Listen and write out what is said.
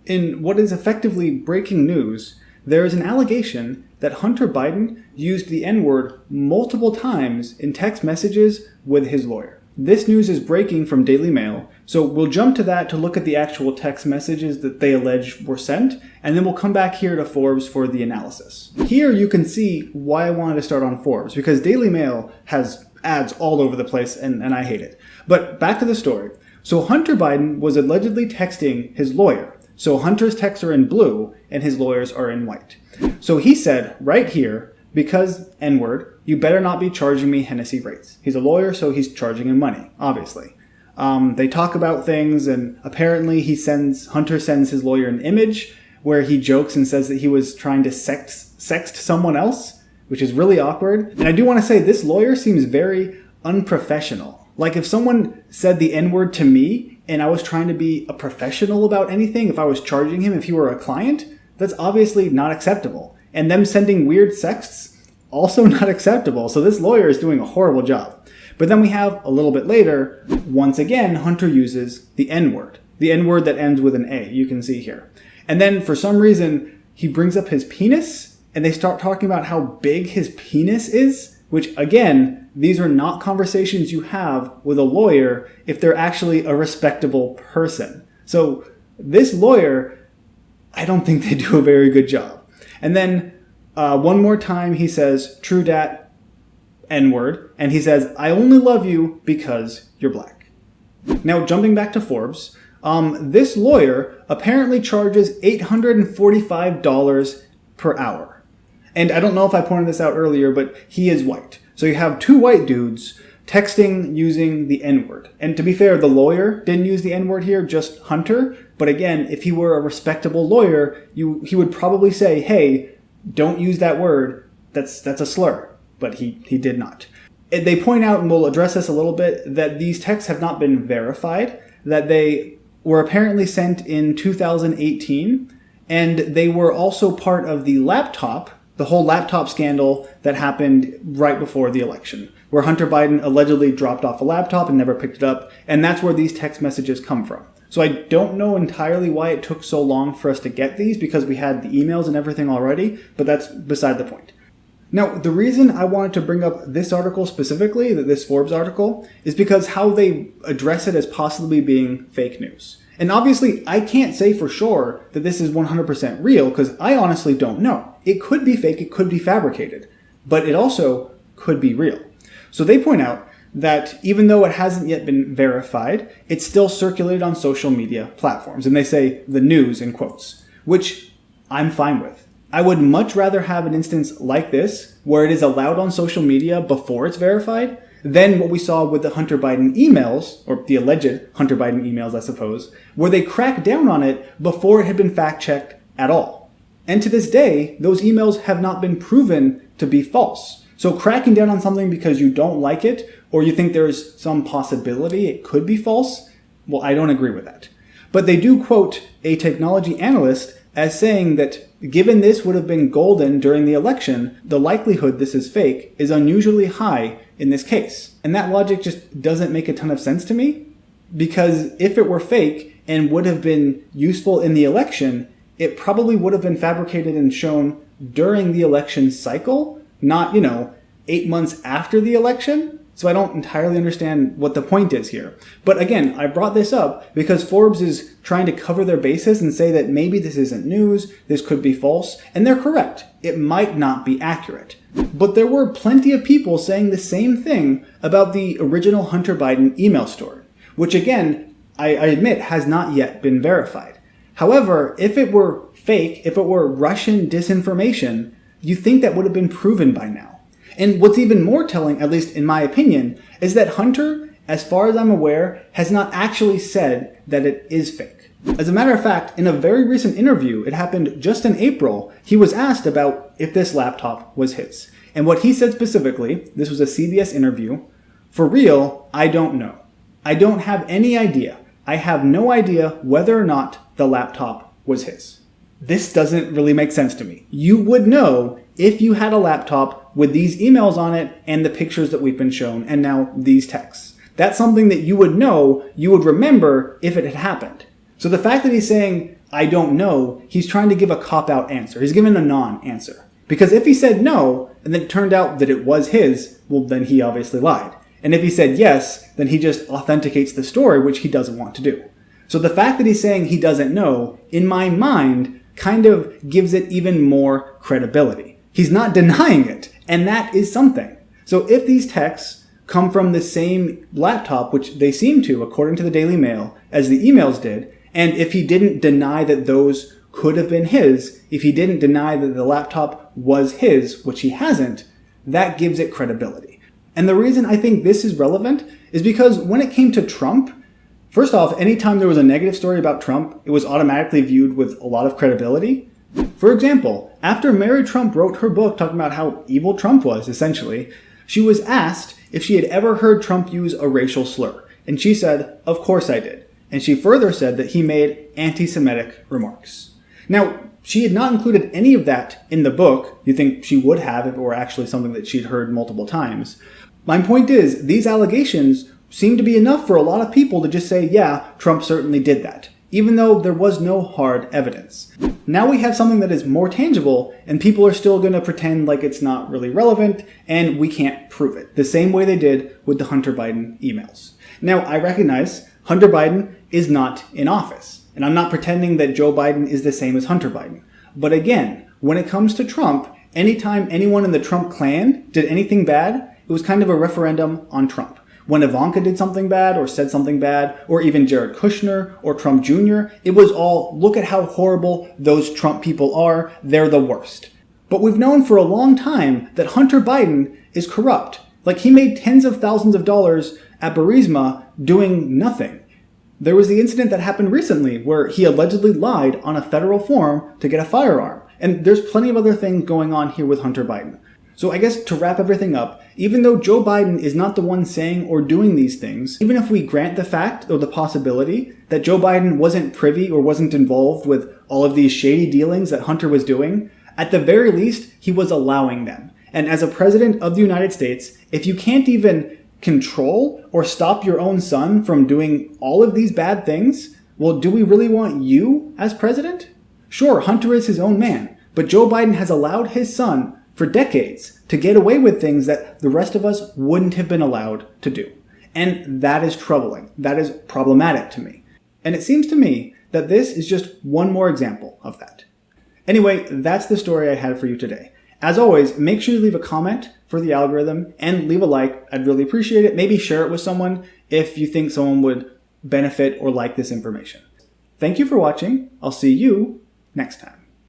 In what is effectively breaking news, there is an allegation that Hunter Biden used the N-word multiple times in text messages with his lawyer. This news is breaking from Daily Mail, so we'll jump to that to look at the actual text messages that they allege were sent, and then we'll come back here to Forbes for the analysis. Here you can see why I wanted to start on Forbes, because Daily Mail has ads all over the place, and I hate it. But back to the story. So Hunter Biden was allegedly texting his lawyer. So Hunter's texts are in blue, and his lawyers are in white. So he said, right here, because N-word, you better not be charging me Hennessy rates. He's a lawyer, so he's charging him money, obviously. They talk about things, and apparently Hunter sends his lawyer an image where he jokes and says that he was trying to sext someone else, which is really awkward. And I do want to say this lawyer seems very unprofessional. Like if someone said the N-word to me and I was trying to be a professional about anything, if I was charging him, if he were a client, that's obviously not acceptable. And them sending weird sexts, also not acceptable. So this lawyer is doing a horrible job. But then we have a little bit later, once again, Hunter uses the N-word. The N-word that ends with an A, you can see here. And then for some reason, he brings up his penis, and they start talking about how big his penis is, which again, these are not conversations you have with a lawyer if they're actually a respectable person. So this lawyer, I don't think they do a very good job. And then one more time he says, true dat, N-word, and he says, I only love you because you're black. Now, jumping back to Forbes, this lawyer apparently charges $845 per hour. And I don't know if I pointed this out earlier, but he is white. So you have two white dudes texting using the N-word. And to be fair, the lawyer didn't use the N-word here, just Hunter. But again, if he were a respectable lawyer, he would probably say, hey, don't use that word. That's a slur. But he did not. They point out, and we'll address this a little bit, that these texts have not been verified, that they were apparently sent in 2018, and they were also part of the whole laptop scandal that happened right before the election, where Hunter Biden allegedly dropped off a laptop and never picked it up, and that's where these text messages come from. So I don't know entirely why it took so long for us to get these, because we had the emails and everything already, but that's beside the point. Now, the reason I wanted to bring up this article specifically, this Forbes article, is because how they address it as possibly being fake news. And obviously, I can't say for sure that this is 100% real, because I honestly don't know. It could be fake, it could be fabricated, but it also could be real. So they point out that even though it hasn't yet been verified, it's still circulated on social media platforms. And they say the news in quotes, which I'm fine with. I would much rather have an instance like this, where it is allowed on social media before it's verified, than what we saw with the Hunter Biden emails, or the alleged Hunter Biden emails, I suppose, where they cracked down on it before it had been fact-checked at all. And to this day, those emails have not been proven to be false. So cracking down on something because you don't like it, or you think there's some possibility it could be false, well, I don't agree with that. But they do quote a technology analyst as saying that given this would have been golden during the election, the likelihood this is fake is unusually high in this case. And that logic just doesn't make a ton of sense to me, because if it were fake and would have been useful in the election, it probably would have been fabricated and shown during the election cycle, not, 8 months after the election. So I don't entirely understand what the point is here. But again, I brought this up because Forbes is trying to cover their bases and say that maybe this isn't news, this could be false, and they're correct. It might not be accurate. But there were plenty of people saying the same thing about the original Hunter Biden email story, which again, I admit has not yet been verified. However, if it were fake, if it were Russian disinformation, you think that would have been proven by now. And what's even more telling, at least in my opinion, is that Hunter, as far as I'm aware, has not actually said that it is fake. As a matter of fact, in a very recent interview, it happened just in April, he was asked about if this laptop was his. And what he said specifically, this was a CBS interview, for real, I don't know. I don't have any idea. I have no idea whether or not the laptop was his. This doesn't really make sense to me. You would know if you had a laptop with these emails on it and the pictures that we've been shown, and now these texts. That's something that you would know, you would remember if it had happened. So the fact that he's saying, I don't know, he's trying to give a cop-out answer. He's given a non-answer. Because if he said no, and then it turned out that it was his, well, then he obviously lied. And if he said yes, then he just authenticates the story, which he doesn't want to do. So the fact that he's saying he doesn't know, in my mind, kind of gives it even more credibility. He's not denying it, and that is something. So if these texts come from the same laptop, which they seem to, according to the Daily Mail, as the emails did, and if he didn't deny that those could have been his, if he didn't deny that the laptop was his, which he hasn't, that gives it credibility. And the reason I think this is relevant is because when it came to Trump, first off, anytime there was a negative story about Trump, it was automatically viewed with a lot of credibility. For example, after Mary Trump wrote her book talking about how evil Trump was, essentially, she was asked if she had ever heard Trump use a racial slur. And she said, "Of course I did." And she further said that he made anti-Semitic remarks. Now, she had not included any of that in the book. You'd think she would have if it were actually something that she'd heard multiple times. My point is, these allegations seem to be enough for a lot of people to just say, yeah, Trump certainly did that, even though there was no hard evidence. Now we have something that is more tangible, and people are still going to pretend like it's not really relevant, and we can't prove it, the same way they did with the Hunter Biden emails. Now, I recognize Hunter Biden is not in office, and I'm not pretending that Joe Biden is the same as Hunter Biden. But again, when it comes to Trump, anytime anyone in the Trump clan did anything bad, it was kind of a referendum on Trump. When Ivanka did something bad or said something bad, or even Jared Kushner or Trump Jr., it was all, look at how horrible those Trump people are, they're the worst. But we've known for a long time that Hunter Biden is corrupt. Like, he made tens of thousands of dollars at Burisma doing nothing. There was the incident that happened recently where he allegedly lied on a federal form to get a firearm. And there's plenty of other things going on here with Hunter Biden. So I guess to wrap everything up, even though Joe Biden is not the one saying or doing these things, even if we grant the fact or the possibility that Joe Biden wasn't privy or wasn't involved with all of these shady dealings that Hunter was doing, at the very least, he was allowing them. And as a president of the United States, if you can't even control or stop your own son from doing all of these bad things, well, do we really want you as president? Sure, Hunter is his own man, but Joe Biden has allowed his son for decades to get away with things that the rest of us wouldn't have been allowed to do. And that is troubling. That is problematic to me. And it seems to me that this is just one more example of that. Anyway, that's the story I had for you today. As always, make sure you leave a comment for the algorithm and leave a like. I'd really appreciate it. Maybe share it with someone if you think someone would benefit or like this information. Thank you for watching. I'll see you next time.